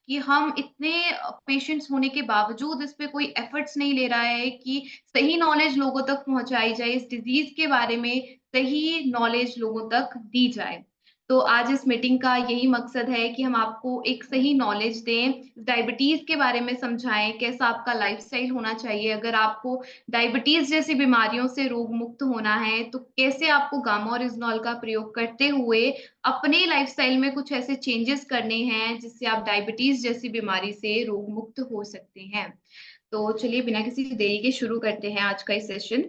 कि हम इतने पेशेंट्स होने के बावजूद इस पे कोई एफर्ट्स नहीं ले रहा है कि सही नॉलेज लोगों तक पहुँचाई जाए, इस डिज़ीज़ के बारे में सही नॉलेज लोगों तक दी जाए। तो आज इस मीटिंग का यही मकसद है कि हम आपको एक सही नॉलेज दें, डायबिटीज़ के बारे में समझाएँ, कैसा आपका लाइफ़स्टाइल होना चाहिए। अगर आपको डायबिटीज़ जैसी बीमारियों से रोग मुक्त होना है, तो कैसे आपको गामा-ओरिज़िनॉल का प्रयोग करते हुए अपने लाइफ़स्टाइल में कुछ ऐसे चेंजेस करने हैं, जिससे आप डायबिटीज़ जैसी बीमारी से रोग मुक्त हो सकते हैं। तो चलिए बिना किसी देरी के शुरू करते हैं आज का ये सेशन।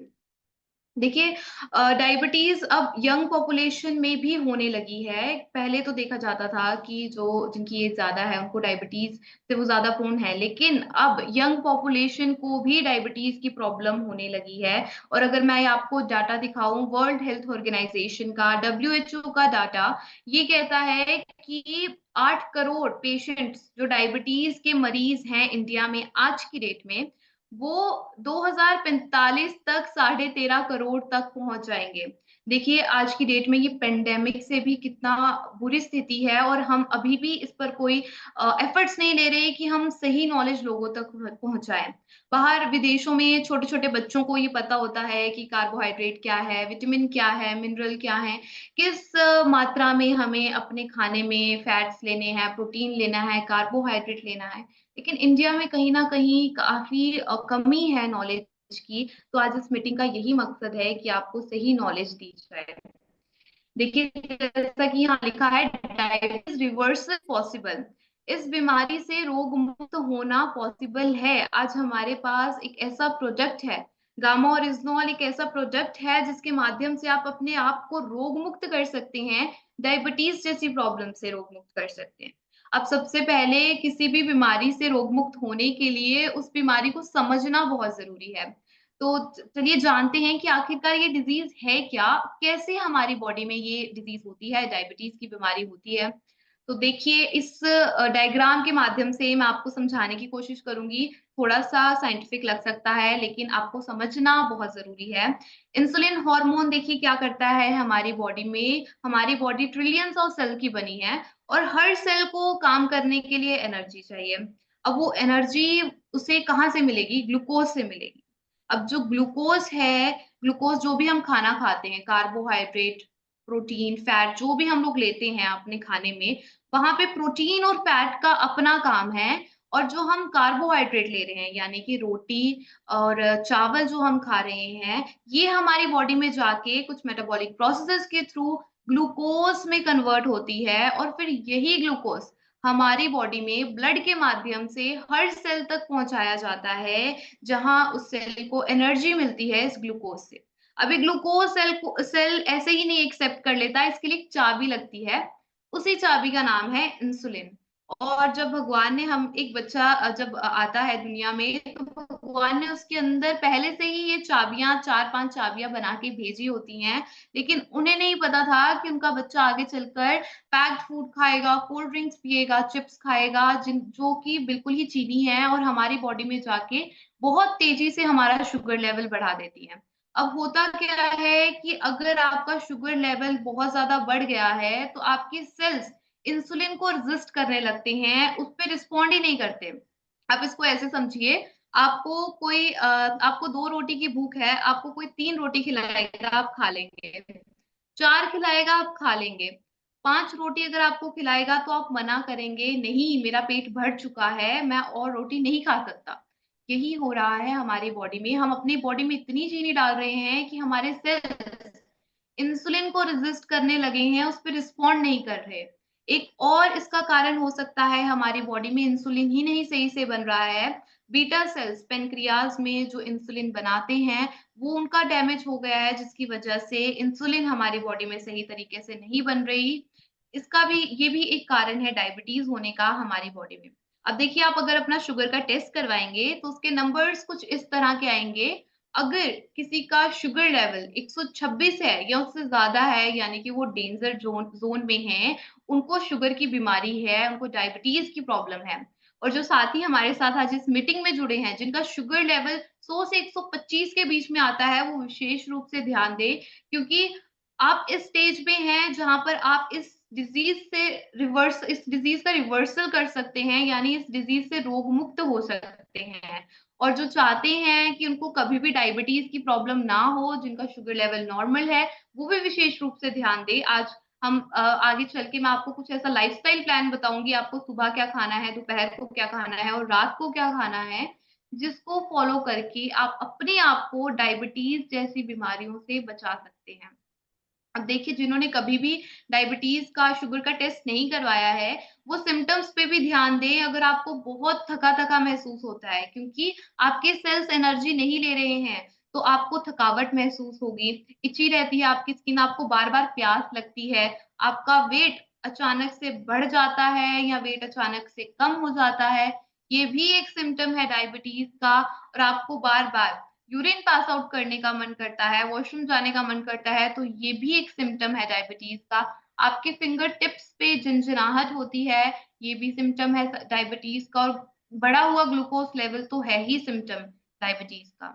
देखिए डायबिटीज़ अब यंग पॉपुलेशन में भी होने लगी है। पहले तो देखा जाता था कि जो जिनकी एज ज़्यादा है, उनको डायबिटीज़ से वो ज़्यादा प्रोन है। लेकिन अब यंग पॉपुलेशन को भी डायबिटीज़ की प्रॉब्लम होने लगी है। और अगर मैं आपको डाटा दिखाऊँ वर्ल्ड हेल्थ ऑर्गनाइज़ेशन का, डब्ल्यूएचओ का डाटा, ये कहता है कि 8 करोड़ पेशेंट्स जो डायबिटीज़ के मरीज़ हैं इंडिया में आज की डेट में, वो 2045 तक 13.5 करोड़ तक पहुँच जाएँगे। देखिए, आज की डेट में ये पैंडेमिक से भी कितना बुरी स्थिति है और हम अभी भी इस पर कोई एफर्ट्स नहीं ले रहे कि हम सही नॉलेज लोगों तक पहुँचाएँ। बाहर विदेशों में छोटे-छोटे बच्चों को ये पता होता है कि कार्बोहाइड्रेट क्या है, विटामिन क्या है, मिनरल क्या है, किस मात्रा में हमें अपने खाने में फैट्स लेने हैं, प्रोटीन लेना है, कार्बोहाइड्रेट लेना है। लेकिन इंडिया में कहीं न कहीं काफ़ी कमी है नॉलेज की, तो आज इस मीटिंग का यही मकसद है कि आपको सही नॉलेज दी जाए। देखिए, जैसा कि यहाँ लिखा है डायबिटीज़ रिवर्सल पॉसिबल। इस बीमारी से रोग मुक्त होना पॉसिबल है। आज हमारे पास एक ऐसा प्रोडक्ट है, गामा ओरिजिनॉल एक ऐसा प्रोडक्ट है जिसके माध्यम से आप अपने आप को रोग मुक्त कर सकते हैं, डायबिटीज़ जैसी प्रॉब्लम से रोग मुक्त कर सकते हैं। अब सबसे पहले किसी भी बीमारी से रोग मुक्त होने के लिए उस बीमारी को समझना बहुत ज़रूरी है। तो चलिए जानते हैं कि आखिरकार ये डिज़ीज़ है क्या? कैसे हमारी बॉडी में ये डिज़ीज़ होती है, डायबिटीज़ की बीमारी होती है? तो देखिए इस डायग्राम के माध्यम से मैं आपको समझाने की कोशिश करूँगी। थोड़ा-सा साइंटिफिक लग सकता है लेकिन आपको समझना बहुत ज़रूरी है। इंसुलिन हार्मोन देखिए क्या करता है हमारी बॉडी में, हमारी बॉडी ट्रिलियंस ऑफ सेल की बनी है और हर सेल को काम करने के लिए एनर्जी चाहिए। अब वो एनर्जी उसे कहाँ से मिलेगी? ग्लूकोज़ से मिलेगी। अब जो ग्लूकोज़ है, ग्लूकोज़ जो भी हम खाना खाते हैं, कार्बोहाइड्रेट, प्रोटीन, फैट जो भी हम लोग लेते हैं अपने खाने में, वहाँ पे प्रोटीन और फैट का अपना काम है और जो हम कार्बोहाइड्रेट ले रहे हैं, यानी कि रोटी और चावल जो हम खा रहे हैं, ये हमारी बॉडी में जाके कुछ मेटाबॉलिक प्रोसेसेस के थ्रू ग्लूकोज़ में कन्वर्ट होती है और फिर यही ग्लूकोज़ हमारी बॉडी में ब्लड के माध्यम से हर सेल तक पहुँचाया जाता है, जहाँ उस सेल को एनर्जी मिलती है इस ग्लूकोज़ से। अब ये ग्लूकोज़ सेल ऐसे ही नहीं एक्सेप्ट कर लेता, इसके लिए एक चाबी लगती है, उसी चाबी का नाम है इंसुलिन। और जब भगवान ने हम एक बच्चा जब आता है दुनिया में, तो भगवान ने उसके अंदर पहले से ही ये चाबियाँ 4-5 चाबियाँ बना के भेजी होती हैं, लेकिन उन्हें नहीं पता था कि उनका बच्चा आगे चलकर पैक्ड फूड खाएगा, कोल्ड ड्रिंक्स पिएगा, चिप्स खाएगा, जिन जो कि बिल्कुल ही चीनी है और हमारी बॉडी में जाके बहुत तेज़ी से हमारा शुगर लेवल बढ़ा देती हैं। अब होता क्या है कि अगर आपका शुगर लेवल बहुत ज़्यादा बढ़ गया है, तो आपकी सेल्स इंसुलिन को रेज़िस्ट करने लगते हैं, उस पे रिस्पॉन्ड ही नहीं करते। आप इसको ऐसे समझिए, आपको 2 रोटी की भूख है, आपको कोई 3 रोटी खिलाएगा, आप खा लेंगे। 4 खिलाएगा, आप खा लेंगे। 5 रोटी अगर आपको खिलाएगा तो आप मना करेंगे, नहीं मेरा पेट भर चुका है, मैं और रोटी नहीं खा सकता। यही हो रहा है हमारी बॉडी में, हम अपनी बॉडी में इतनी चीनी डाल रहे हैं कि हमारे सेल्स इंसुलिन को रेज़िस्ट करने लगे हैं, उस पे रिस्पॉन्ड नहीं कर रहे। एक और इसका कारण हो सकता है हमारी बॉडी में इंसुलिन ही नहीं सही से बन रहा है, बीटा सेल्स पैनक्रियाज़ में जो इंसुलिन बनाते हैं, वो उनका डैमेज हो गया है जिसकी वजह से इंसुलिन हमारी बॉडी में सही तरीके से नहीं बन रही। इसका भी ये भी एक कारण है डायबिटीज़ होने का हमारी बॉडी में। अब देखिए आप अगर अपना शुगर का टेस्ट करवाएँगे तो उसके नंबर्स कुछ इस तरह के आएँगे। अगर किसी का शुगर लेवल 126 है या उससे ज़्यादा है यानी कि वो डेंजर ज़ोन में हैं, उनको शुगर की बीमारी है, उनको डायबिटीज़ की प्रॉब्लम है। और जो साथी हमारे साथ आज इस मीटिंग में जुड़े हैं, जिनका शुगर लेवल 100 से 125 के बीच में आता है, वो विशेष रूप से ध्यान दें क्योंकि आप इस स्टेज पे हैं जहाँ पर आप इस इस डिजीज का रिवर्सल कर सकते हैं, यानी इस डिजीज से रोग मुक्त हो सकते हैं। और जो चाहते हैं कि उनको कभी भी डायबिटीज की प्रॉब्लम ना हो, जिनका शुगर लेवल नॉर्मल है, वो भी विशेष रूप से ध्यान दें। आज हम आगे चल के मैं आपको कुछ ऐसा लाइफस्टाइल प्लान बताऊंगी, आपको सुबह क्या खाना है, दोपहर को क्या खाना है और रात को क्या खाना है, जिसको फॉलो करके आप अपने आप को डायबिटीज जैसी बीमारियों से बचा सकते हैं। अब देखिए, जिन्होंने कभी भी डायबिटीज का, शुगर का टेस्ट नहीं करवाया है, वो सिम्टम्स पे भी ध्यान दें। अगर आपको बहुत थका-थका महसूस होता है, क्योंकि आपके सेल्स एनर्जी नहीं ले रहे हैं, तो आपको थकावट महसूस होगी, इची रहती है आपकी स्किन, आपको बार-बार प्यास लगती है, आपका वेट अचानक से बढ़ जाता है या वेट अचानक से कम हो जाता है, ये भी एक सिम्पटम है डायबिटीज का। और आपको बार-बार यूरिन पास आउट करने का मन करता है, वॉशरूम जाने का मन करता है, तो ये भी एक सिम्पटम है डायबिटीज का। आपके फिंगर टिप्स पे झनझनाहट होती है, ये भी सिम्पटम है डायबिटीज का। और बढ़ा हुआ ग्लूकोज लेवल तो है ही सिम्पटम डायबिटीज का।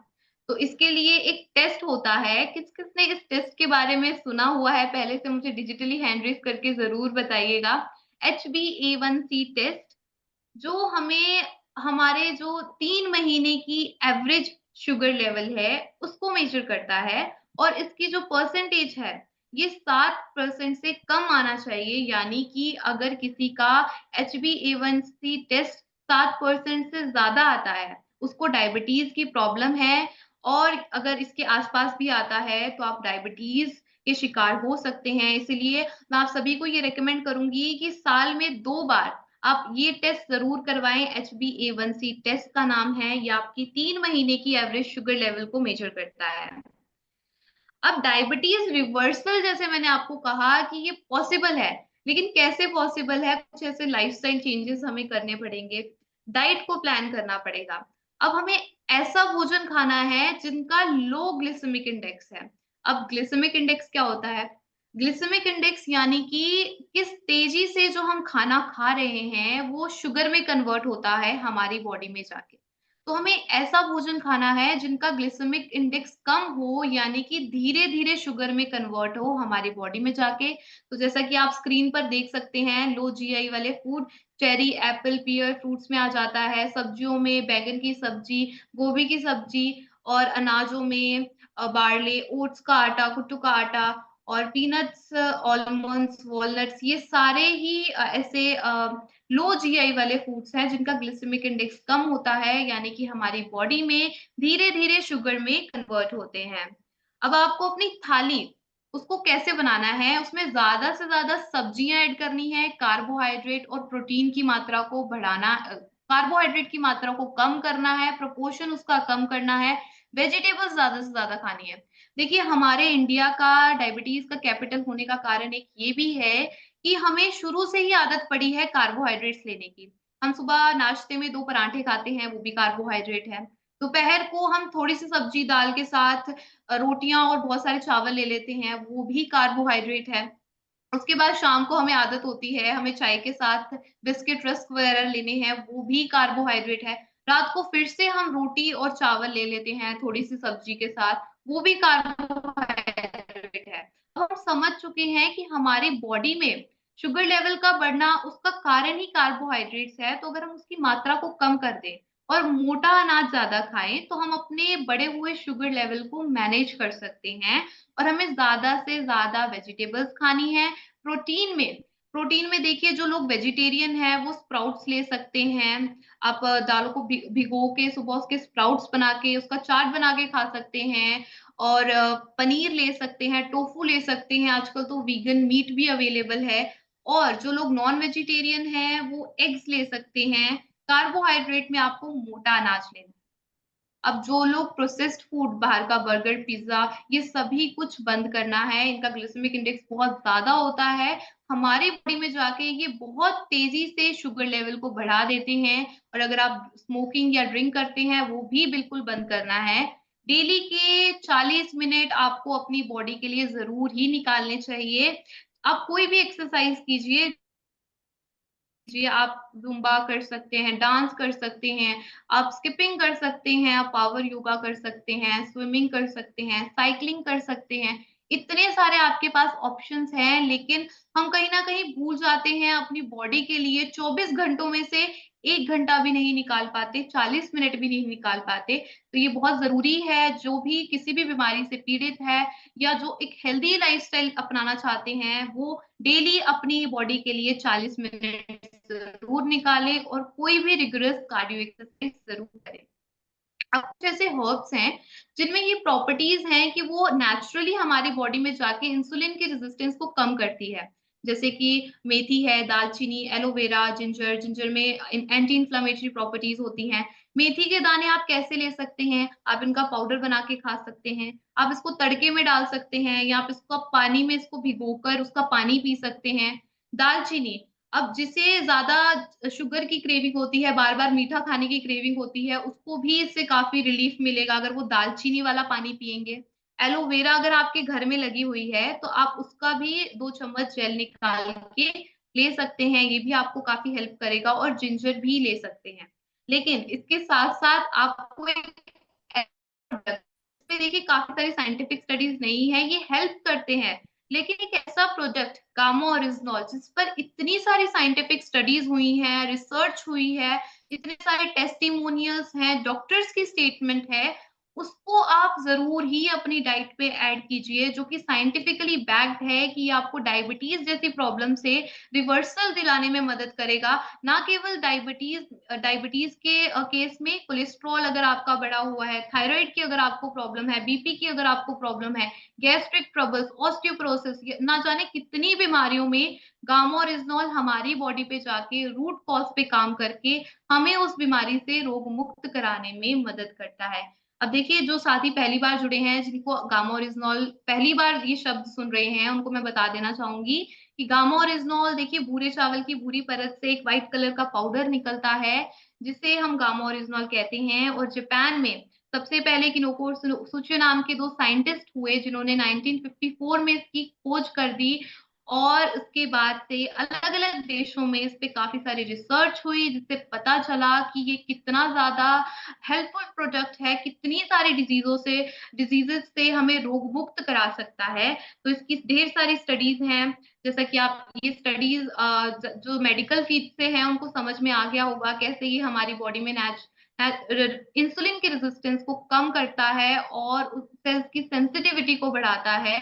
तो इसके लिए एक टेस्ट होता है, किस-किसने इस टेस्ट के बारे में सुना हुआ है, पहले से मुझे डिजिटली हैंड रेज़ करके ज़रूर बताइएगा। HbA1c टेस्ट, जो हमें हमारे जो 3 महीने की एवरेज शुगर लेवल है, उसको मेज़र करता है। और इसकी जो परसेंटेज है, ये 7% से कम आना चाहिए, यानी कि अगर किसी का HbA1c टेस्ट 7% से ज़्यादा आता है, उसको डायबिटीज़ की प्रॉब्लम है। और अगर इसके आस-पास भी आता है, तो आप डायबिटीज़ के शिकार हो सकते हैं। इसीलिए मैं आप सभी को ये रिकमेंड करूँगी कि साल में 2 बार आप ये टेस्ट ज़रूर करवाएँ। HbA1c टेस्ट का नाम है, ये आपकी 3 महीने की एवरेज शुगर लेवल को मेज़र करता है। अब डायबिटीज़ रिवर्सल, जैसे मैंने आपको कहा कि ये पॉसिबल है, लेकिन कैसे पॉसिबल है? कुछ ऐसे लाइफ़स्टाइल चेंजेज़ हमें करने पड़ेंगे, डाइट को प्लान करना पड़ेगा। अब हमें ऐसा भोजन खाना है जिनका लो ग्लिसेमिक इंडेक्स है। अब ग्लिसेमिक इंडेक्स क्या होता है? ग्लिसेमिक इंडेक्स यानी कि किस तेज़ी से जो हम खाना खा रहे हैं, वो शुगर में कन्वर्ट होता है हमारी बॉडी में जाके। तो हमें ऐसा भोजन खाना है जिनका ग्लिसेमिक इंडेक्स कम हो, यानी कि धीरे-धीरे शुगर में कन्वर्ट हो हमारी बॉडी में जाके। तो जैसा कि आप स्क्रीन पर देख सकते हैं, लो जीआई वाले food, cherry, Apple, peer fruits में आ जाता है, सब्जियों में बैंगन की सब्जी, गोभी की सब्जी, और अनाजों में बार्ले, ओट्स का आटा, कुट्टू का आटा और पीनट्स, आलमंड्स, वॉलनट्स, ये सारे ही ऐसे लो जीआई वाले फूड्स हैं जिनका ग्लिसेमिक इंडेक्स कम होता है, यानी कि हमारी बॉडी में धीरे-धीरे शुगर में कन्वर्ट होते हैं। अब आपको अपनी थाली, उसको कैसे बनाना है, उसमें ज़्यादा से ज़्यादा सब्जियाँ ऐड करनी है, कार्बोहाइड्रेट और प्रोटीन की मात्रा को बढ़ाना, कार्बोहाइड्रेट की मात्रा को कम करना है, प्रोपोर्शन उसका कम करना है, वेजिटेबल्स ज़्यादा से ज़्यादा खानी है। देखिए, हमारे इंडिया का डायबिटीज़ का कैपिटल होने का कारण एक ये भी है कि हमें शुरू से ही आदत पड़ी है कार्बोहाइड्रेट्स लेने की। हम सुबह नाश्ते में 2 पराठे खाते हैं, वो भी कार्बोहाइड्रेट है। दोपहर को हम थोड़ी-सी सब्जी दाल के साथ रोटियाँ और बहुत सारे चावल ले लेते हैं, वो भी कार्बोहाइड्रेट है। उसके बाद शाम को हमें आदत होती है, हमें चाय के साथ बिस्किट, रस्क वगैरह लेने हैं, वो भी कार्बोहाइड्रेट है। रात को फिर से हम रोटी और चावल ले लेते हैं थोड़ी-सी सब्जी के साथ, वो भी कार्बोहाइड्रेट है। अब हम समझ चुके हैं कि हमारी बॉडी में शुगर लेवल का बढ़ना, उसका कारण ही कार्बोहाइड्रेट्स है, तो अगर हम उसकी मात्रा को कम कर दें और मोटा अनाज ज़्यादा खाएँ, तो हम अपने बढ़े हुए शुगर लेवल को मैनेज कर सकते हैं। और हमें ज़्यादा से ज़्यादा वेजिटेबल्स खानी है। प्रोटीन में देखिए, जो लोग वेजिटेरियन हैं, वो स्प्राउट्स ले सकते हैं। आप दालों को भिगो के सुबह उसके स्प्राउट्स बना के उसका चाट बना के खा सकते हैं। और पनीर ले सकते हैं, टोफू ले सकते हैं, आजकल तो वीगन मीट भी अवेलेबल है। और जो लोग नॉन वेजिटेरियन हैं, वो एग्स ले सकते हैं। कार्बोहाइड्रेट में आपको मोटा अनाज लेना है। अब जो लोग प्रोसेस्ड फूड, बाहर का बर्गर, पिज़्ज़ा, ये सभी कुछ बंद करना है, इनका ग्लिसेमिक इंडेक्स बहुत ज़्यादा होता है। हमारी बॉडी में जाके ये बहुत तेज़ी से शुगर लेवल को बढ़ा देते हैं। और अगर आप स्मोकिंग या ड्रिंक करते हैं, वो भी बिल्कुल बंद करना है। डेली के 40 मिनट आपको अपनी बॉडी के लिए ज़रूर ही निकालने चाहिए। आप कोई भी एक्सरसाइज़ कीजिए, जी, आप ज़ुम्बा कर सकते हैं, डांस कर सकते हैं, आप स्किपिंग कर सकते हैं, आप पावर योगा कर सकते हैं, स्विमिंग कर सकते हैं, साइक्लिंग कर सकते हैं। इतने सारे आपके पास ऑप्शंस हैं, लेकिन हम कहीं न कहीं भूल जाते हैं अपनी बॉडी के लिए 24 घंटों में से 1 घंटा भी नहीं निकाल पाते, 40 मिनट भी नहीं निकाल पाते। तो ये बहुत ज़रूरी है, जो भी किसी भी बीमारी से पीड़ित है या जो एक हेल्दी लाइफ़स्टाइल अपनाना चाहते हैं, वो डेली अपनी बॉडी के लिए 40 मिनट ज़रूर निकालें और कोई भी रिगरस कार्डियो एक्सरसाइज़ ज़रूर करें। अब कुछ ऐसे हर्ब्स हैं, जिनमें ये प्रॉपर्टीज़ हैं कि वो नेचुरली हमारी बॉडी में जाके इंसुलिन के रेज़िस्टेंस को कम करती है। जैसे कि मेथी है, दालचीनी, एलोवेरा, जिंजर, जिंजर में एंटी इन्फ्लेमेटरी प्रॉपर्टीज़ होती हैं। मेथी के दाने आप कैसे ले सकते हैं? आप इनका पाउडर बना के खा सकते हैं। आप इसको तड़के में डाल सकते हैं या आप इसको पानी में इसको भिगोकर उसका पानी पी सकते हैं। दालचीनी, अब जिसे ज़्यादा शुगर की क्रेविंग होती है, बार-बार मीठा खाने की क्रेविंग होती है, उसको भी इससे काफ़ी रिलीफ़ मिलेगा अगर वो दालचीनी वाला पानी पिएँगे। एलोवेरा अगर आपके घर में लगी हुई है, तो आप उसका भी 2 चम्मच जेल निकाल के ले सकते हैं, ये भी आपको काफ़ी हेल्प करेगा और जिंजर भी ले सकते हैं। लेकिन इसके साथ-साथ आपको एक इसमें देखिए काफ़ी सारी साइंटिफिक स्टडीज़ नहीं है, ये हेल्प करते हैं। लेकिन एक ऐसा प्रोडक्ट गामा ओरिजिनॉल जिस पर इतनी सारी साइंटिफिक स्टडीज़ हुई हैं, रिसर्च हुई है, इतने सारे टेस्टिमोनियल्स हैं, डॉक्टर्स की स्टेटमेंट है, उसको आप ज़रूर ही अपनी डाइट पे ऐड कीजिए, जो कि साइंटिफिकली बैक्ड है कि ये आपको डायबिटीज़ जैसी प्रॉब्लम से रिवर्सल दिलाने में मदद करेगा। ना केवल डायबिटीज़ के केस में कोलेस्ट्रॉल अगर आपका बढ़ा हुआ है, थायरॉइड की अगर आपको प्रॉब्लम है, बीपी की अगर आपको प्रॉब्लम है, गैस्ट्रिक ट्रबल्स, ऑस्टियोपोरोसिस ये ना जाने कितनी बीमारियों में गामा ओरिजिनॉल हमारी बॉडी पे जाके रूट कॉज़ पे काम करके हमें उस बीमारी से रोग मुक्त कराने में मदद करता है। अब देखिए जो साथी पहली बार जुड़े हैं, जिनको गामा ओरिजिनॉल पहली बार ये शब्द सुन रहे हैं, उनको मैं बता देना चाहूँगी कि गामा ओरिजिनॉल देखिए भूरे चावल की भूरी परत से एक व्हाइट कलर का पाउडर निकलता है, जिसे हम गामा ओरिजिनॉल कहते हैं और जापान में सबसे पहले किनोको सुचियो नाम के 2 साइंटिस्ट हुए जिन्होंने 1954 में इसकी खोज कर दी और उसके बाद से अलग-अलग देशों में इस पे काफ़ी सारी रिसर्च हुई, जिससे पता चला कि ये कितना ज़्यादा हेल्पफुल प्रोडक्ट है, कितनी सारी डिज़ीज़ेज़ से हमें रोग मुक्त करा सकता है। तो इसकी ढेर सारी स्टडीज़ हैं, जैसा कि आप ये स्टडीज़ ज जो मेडिकल फील्ड से हैं, उनको समझ में आ गया होगा कैसे ये हमारी बॉडी में नेच नेच र इंसुलिन के रेज़िस्टेंस को कम करता है और उस सेल्स की सेंसिटिविटी को बढ़ाता है।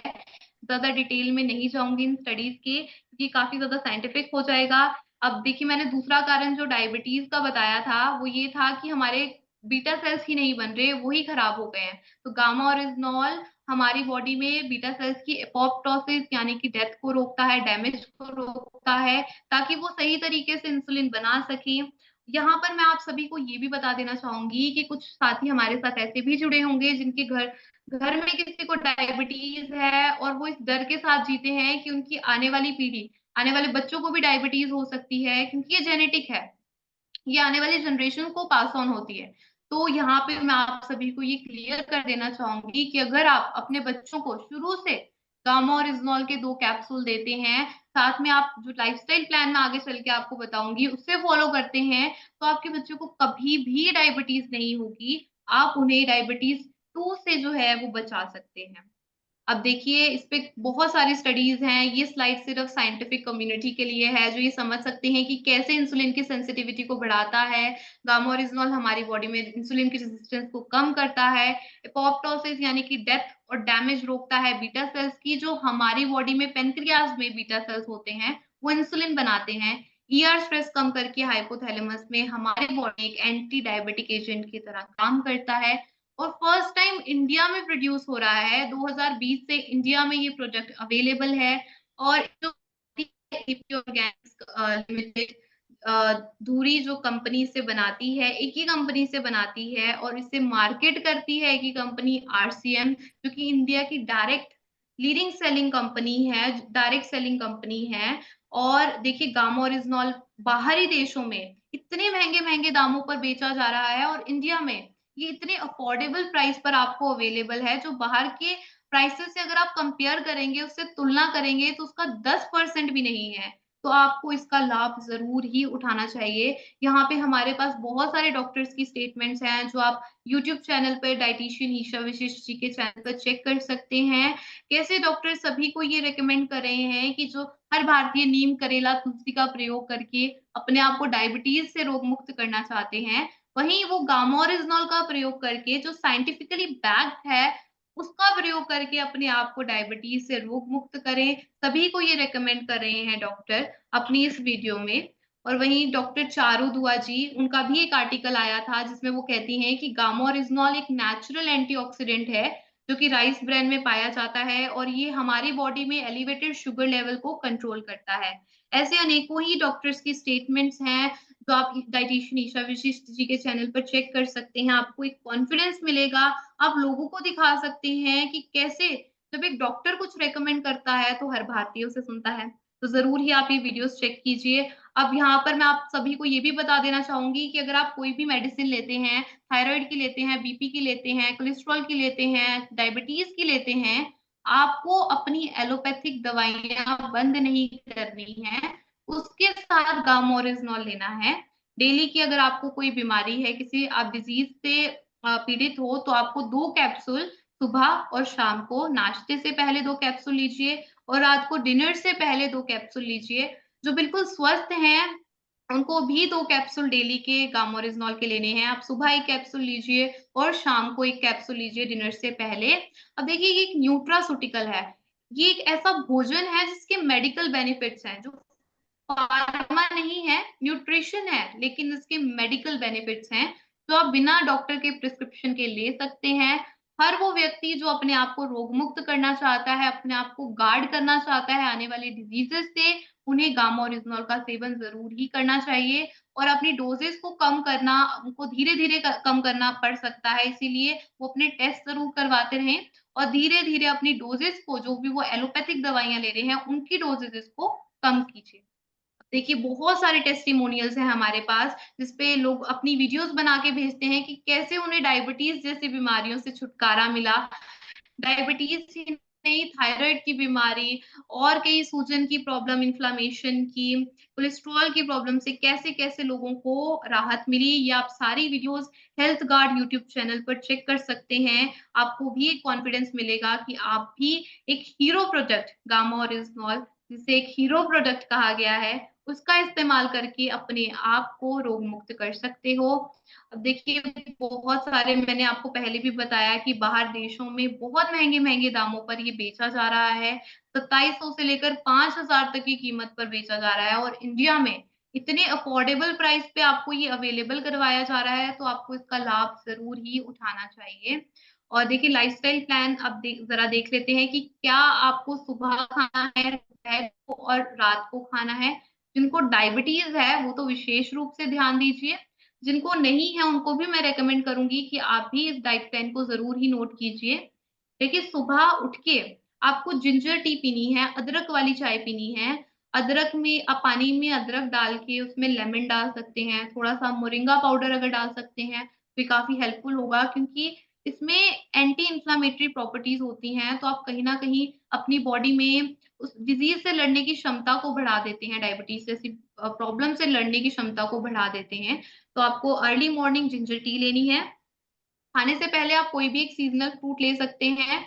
ज़्यादा डिटेल में नहीं जाऊँगी इन स्टडीज़ के, क्योंकि काफ़ी ज़्यादा साइंटिफिक हो जाएगा। अब देखिए मैंने दूसरा कारण जो डायबिटीज़ का बताया था, वो ये था कि हमारे बीटा सेल्स ही नहीं बन रहे, वो ही खराब हो गए हैं। तो गामा ओरिजिनॉल हमारी बॉडी में बीटा सेल्स की एपोप्टोसिस यानी कि डेथ को रोकता है, डैमेज को रोकता है, ताकि वो सही तरीके से इंसुलिन बना सकें। यहाँ पर मैं आप सभी को ये भी बता देना चाहूँगी कि कुछ साथी हमारे साथ ऐसे भी जुड़े होंगे जिनके घर घर में किसी को डायबिटीज़ है और वो इस डर के साथ जीते हैं कि उनकी आने वाली पीढ़ी, आने वाले बच्चों को भी डायबिटीज़ हो सकती है क्योंकि ये जेनेटिक है। ये आने वाली जनरेशन को पास ऑन होती है। तो यहाँ पे मैं आप सभी को ये क्लियर कर देना चाहूँगी कि अगर आप अपने बच्चों को शुरू से गामा ओरिजिनॉल के 2 कैप्सूल देते हैं, साथ में आप जो लाइफ़स्टाइल प्लान मैं आगे चल के आपको बताऊँगी, उससे फ़ॉलो करते हैं, तो आपके बच्चों को कभी भी डायबिटीज़ नहीं होगी। आप उन्हें डायबिटीज़ 2 से जो है वो बचा सकते हैं। अब देखिए इस पे बहुत सारी स्टडीज़ हैं, ये स्लाइड सिर्फ़ साइंटिफिक कम्युनिटी के लिए है, जो ये समझ सकते हैं कि कैसे इंसुलिन की सेंसिटिविटी को बढ़ाता है। गामा ओरिजिनॉल हमारी बॉडी में इंसुलिन की रेज़िस्टेंस को कम करता है। एपोप्टोसिस यानी कि डेथ और डैमेज रोकता है बीटा सेल्स की, जो हमारी बॉडी में पैनक्रियाज़ में बीटा सेल्स होते हैं, वो इंसुलिन बनाते हैं। ईआर स्ट्रेस कम करके हाइपोथैलेमस में हमारी बॉडी एक एंटी डायबिटिक एजेंट की तरह काम करता है। और फर्स्ट टाइम इंडिया में प्रोड्यूस हो रहा है, 2020 से इंडिया में ये प्रोडक्ट अवेलेबल है और जो एपी ऑर्गेनिक्स लिमिटेड धुरी जो कंपनी से बनाती है, एक ही कंपनी से बनाती है और इसे मार्केट करती है एक ही कंपनी आरसीएम, जो कि इंडिया की डायरेक्ट सेलिंग कंपनी है। और देखिए गामा ओरिजिनॉल बाहरी देशों में इतने महँगे-महँगे दामों पर बेचा जा रहा है और इंडिया में ये इतने अफोर्डेबल प्राइस पर आपको अवेलेबल है, जो बाहर के प्राइसेज़ से अगर आप कंपेयर करेंगे, उससे तुलना करेंगे, तो उसका 10% भी नहीं है। तो आपको इसका लाभ ज़रूर ही उठाना चाहिए। यहाँ पे हमारे पास बहुत सारे डॉक्टर्स की स्टेटमेंट्स हैं, जो आप यूट्यूब चैनल पर डायटीशियन ईशा वशिष्ठ जी के चैनल पर चेक कर सकते हैं। कैसे डॉक्टर सभी को ये रिकमेंड कर रहे हैं कि जो हर भारतीय नीम, करेला, तुलसी का प्रयोग करके अपने आप को डायबिटीज़ से रोग मुक्त करना चाहते हैं, वहीं वो गामा-ओरिजिनॉल का प्रयोग करके जो साइंटिफिकली बैक्ड है, उसका प्रयोग करके अपने आप को डायबिटीज़ से रोग मुक्त करें। सभी को ये रिकमेंड कर रहे हैं डॉक्टर अपनी इस वीडियो में। और वहीं डॉक्टर चारू दुआ जी, उनका भी एक आर्टिकल आया था जिसमें वो कहती हैं कि गामा-ओरिजिनॉल एक नेचुरल एंटीऑक्सीडेंट है, जो कि राइस ब्रेन में पाया जाता है और ये हमारी बॉडी में एलिवेटेड शुगर लेवल को कंट्रोल करता है। ऐसे अनेकों ही डॉक्टर्स की स्टेटमेंट्स हैं, जो आप डायटीशियन ईशा वशिष्ठ जी के चैनल पर चेक कर सकते हैं। आपको एक कॉन्फिडेंस मिलेगा, आप लोगों को दिखा सकते हैं कि कैसे जब एक डॉक्टर कुछ रिकमेंड करता है, तो हर भारतीय उसे सुनता है। तो ज़रूर ही आप ये वीडियोज़ चेक कीजिए। अब यहाँ पर मैं आप सभी को ये भी बता देना चाहूँगी कि अगर आप कोई भी मेडिसिन लेते हैं, थायरॉइड की लेते हैं, बीपी की लेते हैं, कोलेस्ट्रॉल की लेते हैं, डायबिटीज़ की लेते हैं, आपको अपनी एलोपैथिक दवाइयाँ बंद नहीं करनी हैं, उसके साथ गामा-ओरिजिनॉल लेना है। डेली की अगर आपको कोई बीमारी है, किसी आप डिज़ीज़ से पीड़ित हो, तो आपको 2 कैप्सूल सुबह और शाम को नाश्ते से पहले 2 कैप्सूल लीजिए और रात को डिनर से पहले 2 कैप्सूल लीजिए। जो बिल्कुल स्वस्थ हैं, उनको भी 2 कैप्सूल डेली के गामा-ओरिजिनॉल के लेने हैं। आप सुबह 1 कैप्सूल लीजिए और शाम को 1 कैप्सूल लीजिए डिनर से पहले। अब देखिए ये एक न्यूट्रास्यूटिकल है। ये एक ऐसा भोजन है जिसके मेडिकल बेनिफिट्स हैं, जो फार्मा नहीं है, न्यूट्रिशन है, लेकिन इसके मेडिकल बेनिफिट्स हैं, जो आप बिना डॉक्टर के प्रिस्क्रिप्शन के ले सकते हैं। हर वो व्यक्ति जो अपने आप को रोग मुक्त करना चाहता है, अपने आप को गार्ड करना चाहता है आने वाली डिजीज़ेज़ से, उन्हें गामा ओरिजिनॉल का सेवन ज़रूर ही करना चाहिए और अपनी डोज़ेज़ को कम करना, उनको धीरे-धीरे कम करना पड़ सकता है, इसीलिए वो अपने टेस्ट ज़रूर करवाते रहें और धीरे-धीरे अपनी डोज़ेज़ को, जो भी वो एलोपैथिक दवाइयाँ ले रहे हैं, उनकी डोज़ेज़ को कम कीजिए। देखिए, बहुत सारे टेस्टिमोनियल्स हैं हमारे पास, जिस पे लोग अपनी वीडियोज़ बना के भेजते हैं कि कैसे उन्हें डायबिटीज़ जैसी बीमारियों से छुटकारा मिला। डायबिटीज़ ही नहीं, थायरॉइड की बीमारी और कई सूजन की प्रॉब्लम, इन्फ्लेमेशन की, कोलेस्ट्रॉल की प्रॉब्लम से कैसे-कैसे लोगों को राहत मिली, ये आप सारी videos health guard YouTube channel पर चेक कर सकते हैं। आपको भी एक कॉन्फिडेंस मिलेगा कि आप भी एक हीरो प्रोडक्ट गामा ओरिजिनॉल, जिसे एक हीरो प्रोडक्ट कहा गया है, उसका इस्तेमाल करके अपने आप को रोग मुक्त कर सकते हो। अब देखिए, बहुत सारे मैंने आपको पहले भी बताया कि बाहर देशों में बहुत महँगे-महँगे दामों पर ये बेचा जा रहा है। 2700 से लेकर 5000 तक की कीमत पर बेचा जा रहा है और इंडिया में इतने अफोर्डेबल प्राइस पे आपको ये अवेलेबल करवाया जा रहा है, तो आपको इसका लाभ ज़रूर ही उठाना चाहिए। और देखिए, लाइफ़स्टाइल प्लान अब ज़रा देख लेते हैं कि क्या आपको सुबह खाना है, दोपहर को और रात को खाना है। जिनको डायबिटीज़ है, वो तो विशेष रूप से ध्यान दीजिए। जिनको नहीं है, उनको भी मैं रिकमेंड करूँगी कि आप भी इस डाइट प्लान को ज़रूर ही नोट कीजिए। देखिए, सुबह उठ के आपको जिंजर टी पीनी है, अदरक वाली चाय पीनी है। अदरक में आप पानी में अदरक डाल के उसमें लेमन डाल सकते हैं, थोड़ा-सा मोरिंगा पाउडर अगर डाल सकते हैं, तो ये काफ़ी हेल्पफुल होगा क्योंकि इसमें एंटी इन्फ्लेमेटरी प्रॉपर्टीज़ होती हैं, तो आप कहीं न कहीं अपनी बॉडी में उस डिज़ीज़ से लड़ने की क्षमता को बढ़ा देते हैं, डायबिटीज़ जैसी प्रॉब्लम से लड़ने की क्षमता को बढ़ा देते हैं। तो आपको अर्ली मॉर्निंग जिंजर टी लेनी है। खाने से पहले आप कोई भी एक सीज़नल फ्रूट ले सकते हैं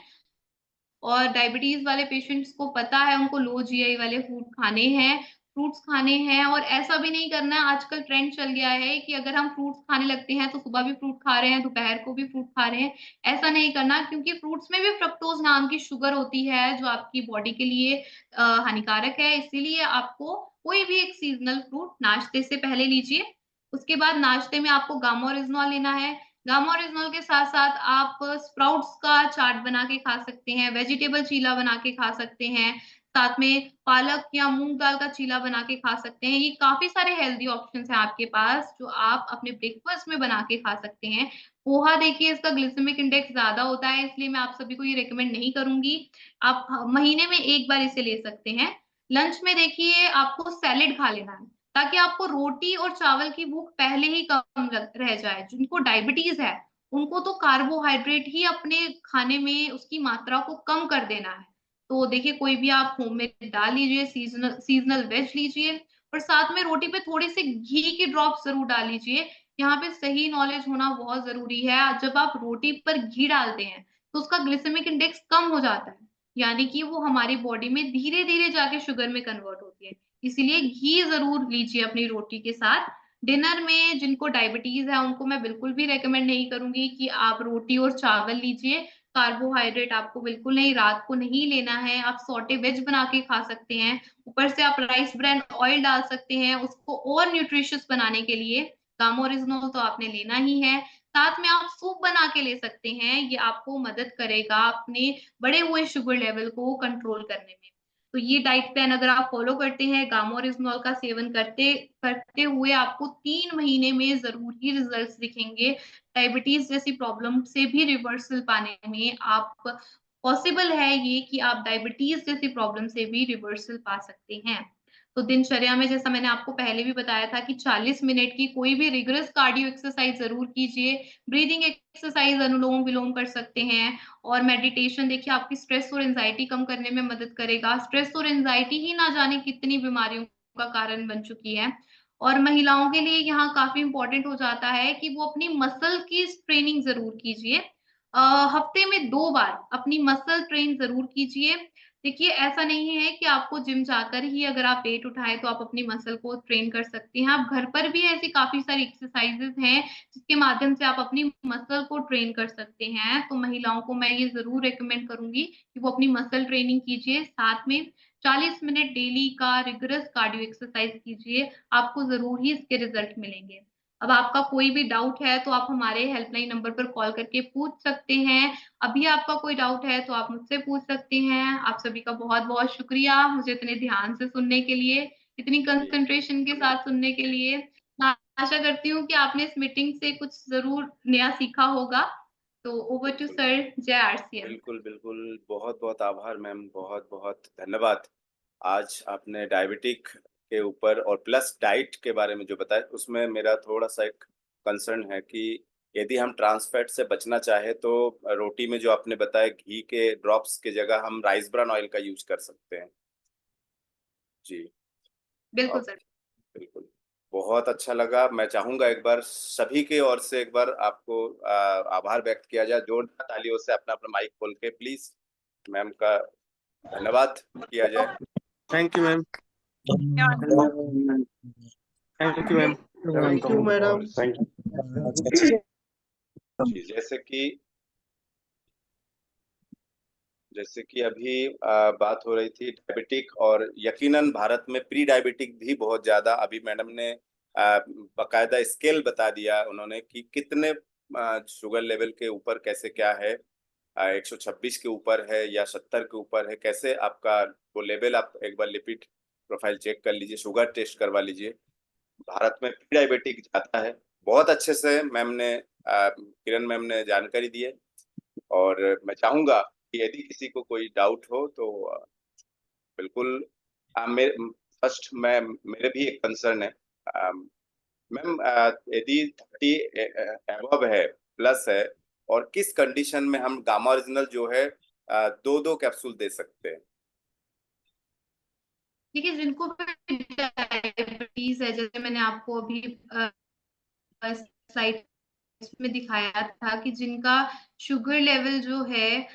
और डायबिटीज़ वाले पेशेंट्स को पता है उनको लो जीआई वाले फूड खाने हैं, फ्रूट्स खाने हैं और ऐसा भी नहीं करना है, आजकल ट्रेंड चल गया है कि अगर हम फ्रूट्स खाने लगते हैं तो सुबह भी फ्रूट खा रहे हैं, दोपहर को भी फ्रूट खा रहे हैं। ऐसा नहीं करना क्योंकि फ्रूट्स में भी फ्रक्टोज़ नाम की शुगर होती है जो आपकी बॉडी के लिए हानिकारक है, इसीलिए आपको कोई भी एक सीज़नल फ्रूट नाश्ते से पहले लीजिए। उसके बाद नाश्ते में आपको गामा ओरिजिनॉल लेना है। गामा ओरिजिनॉल के साथ-साथ आप स्प्राउट्स का चाट बना के खा सकते हैं, वेजिटेबल चीला बना के खा सकते हैं, साथ में पालक या मूँग दाल का चीला बना के खा सकते हैं। ये काफ़ी सारे हेल्दी ऑप्शंस हैं आपके पास, जो आप अपने ब्रेकफ़ास्ट में बना के खा सकते हैं। पोहा देखिए इसका ग्लिसेमिक इंडेक्स ज़्यादा होता है, इसलिए मैं आप सभी को ये रिकमेंड नहीं करूँगी। आप महीने में 1 बार इसे ले सकते हैं। लंच में देखिए आपको सैलेड खा लेना है। ताकि आपको रोटी और चावल की भूख पहले ही कम लग रह जाए। जिनको डायबिटीज़ है, उनको तो कार्बोहाइड्रेट ही अपने खाने में उसकी मात्रा को कम कर देना है। तो देखिए कोई भी आप होममेड दाल लीजिए, सीज़नल सीज़नल वेज लीजिए और साथ में रोटी पे थोड़े-से घी के ड्रॉप्स ज़रूर डाल लीजिए। यहाँ पे सही नॉलेज होना बहुत ज़रूरी है। जब आप रोटी पर घी डालते हैं, तो उसका ग्लिसेमिक इंडेक्स कम हो जाता है, यानी कि वो हमारी बॉडी में धीरे-धीरे जाके शुगर में कन्वर्ट होती है। इसीलिए घी ज़रूर लीजिए अपनी रोटी के साथ। डिनर में जिनको डायबिटीज़ है, उनको मैं बिल्कुल भी रिकमेंड नहीं करूँगी कि आप रोटी और चावल लीजिए। कार्बोहाइड्रेट आपको बिल्कुल नहीं, रात को नहीं लेना है। आप सौटे वेज बना के खा सकते हैं। ऊपर से आप राइस ब्रान ऑयल डाल सकते हैं, उसको और न्यूट्रिशियस बनाने के लिए। गामा ओरिजिनल तो आपने लेना ही है। साथ में आप सूप बना के ले सकते हैं, ये आपको मदद करेगा अपने बढ़े हुए शुगर लेवल को कंट्रोल करने में। तो ये डाइट प्लान अगर आप फ़ॉलो करते हैं, गामा ओरिजिनल का सेवन करते करते हुए आपको 3 महीने में ज़रूर ही रिज़ल्ट्स दिखेंगे। डायबिटीज़ जैसी प्रॉब्लम से भी रिवर्सल पाने में आप पॉसिबल है ये कि आप डायबिटीज़ जैसी प्रॉब्लम से भी रिवर्सल पा सकते हैं। तो दिनचर्या में जैसा मैंने आपको पहले भी बताया था कि 40 मिनट की कोई भी रिगरस कार्डियो एक्सरसाइज़ ज़रूर कीजिए। ब्रीथिंग एक्सरसाइज़ अनुलोम-विलोम कर सकते हैं और मेडिटेशन देखिए आपकी स्ट्रेस और एंग्ज़ायटी कम करने में मदद करेगा। स्ट्रेस और एंग्ज़ायटी ही ना जाने कितनी बीमारियों का कारण बन चुकी है। और महिलाओं के लिए यहाँ काफ़ी इम्पोर्टेंट हो जाता है कि वो अपनी मसल की ट्रेनिंग ज़रूर कीजिए। अ, हफ्ते में 2 बार अपनी मसल ट्रेन ज़रूर कीजिए। देखिए ऐसा नहीं है कि आपको जिम जाकर ही अगर आप वेट उठाएँ तो आप अपनी मसल को ट्रेन कर सकती हैं। आप घर पर भी ऐसी काफ़ी सारी एक्सरसाइज़ेज़ हैं जिसके माध्यम से आप अपनी मसल को ट्रेन कर सकते हैं। तो महिलाओं को मैं ये ज़रूर रिकमेंड करूँगी कि वो अपनी मसल ट्रेनिंग कीजिए। साथ में 40 मिनट डेली का रिगरस कार्डियो एक्सरसाइज़ कीजिए। आपको ज़रूर ही इसके रिज़ल्ट मिलेंगे। अब आपका कोई भी डाउट है तो आप हमारे हेल्पलाइन नंबर पर कॉल करके पूछ सकते हैं। अभी आपका कोई डाउट है तो आप मुझसे पूछ सकते हैं। आप सभी का बहुत-बहुत शुक्रिया मुझे इतने ध्यान से सुनने के लिए, इतनी जी, कंसंट्रेशन के साथ सुनने के लिए। मैं आशा करती हूँ कि आपने इस मीटिंग से कुछ ज़रूर नया सीखा होगा। तो ओवर टू बिल्कुल। सर, जय आरसीएम। बिल्कुल, बिल्कुल। बहुत-बहुत आभार मैम, बहुत-बहुत धन्यवाद। आज आपने डायबिटिक के ऊपर और प्लस डाइट के बारे में जो बताया, उसमें मेरा थोड़ा-सा एक कंसर्न है कि यदि हम ट्रांस फैट से बचना चाहें, तो रोटी में जो आपने बताया घी के ड्रॉप्स की जगह हम राइस ब्रान ऑयल का यूज़ कर सकते हैं। जी, बिल्कुल अब सर। बिल्कुल। बहुत अच्छा लगा। मैं चाहूँगा एक बार सभी की ओर से एक बार आपको आभार व्यक्त किया जाए जोरदार तालियों से अपना-अपना माइक खोल के प्लीज़ मैम का धन्यवाद किया जाए। Thank you ma'am. Thank you ma'am. Thank you madam. Thank ji, जैसे कि अभी बात हो रही थी डायबिटिक और यकीनन भारत में प्री डायबिटिक भी बहुत ज़्यादा अभी मैडम ने बाकायदा स्केल बता दिया उन्होंने कि कितने शुगर लेवल के ऊपर कैसे क्या है 126 के ऊपर है या 70 के ऊपर है कैसे आपका वो लेवल आप एक बार लिपिड प्रोफाइल चेक कर लीजिए शुगर टेस्ट करवा लीजिए भारत में प्री डायबिटिक जाता है बहुत अच्छे से मैम ने किरण मैम ने जानकारी दी है और मैं चाहूंगा कि यदि किसी को कोई डाउट हो तो बिल्कुल फर्स्ट मैं मेरे भी एक कंसर्न है मैम यदि 30 एबव है प्लस है और किस कंडीशन में हम गामा ओरिजिनल जो है दो दो कैप्सूल दे सकते हैं देखिए जिनको भी डायबिटीज़ है जैसे मैंने आपको अभी स्लाइड में दिखाया था कि जिनका शुगर लेवल जो है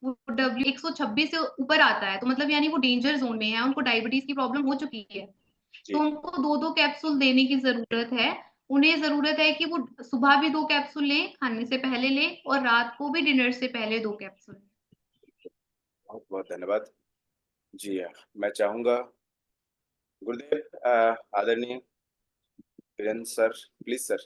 वो डब्ल्यू 126 से ऊपर आता है, तो मतलब यानी वो डेंजर ज़ोन में है, उनको डायबिटीज़ की प्रॉब्लम हो चुकी है। तो जी उनको 2-2 कैप्सूल देने की ज़रूरत है। उन्हें ज़रूरत है कि वो सुबह भी 2 कैप्सूल लें, खाने से पहले लें और रात को भी डिनर से पहले 2 कैप्सूल। बहुत बहुत धन्यवाद जी मैं चाहूंगा गुरुदेव आदरणीय वीरेंद्र सर प्लीज सर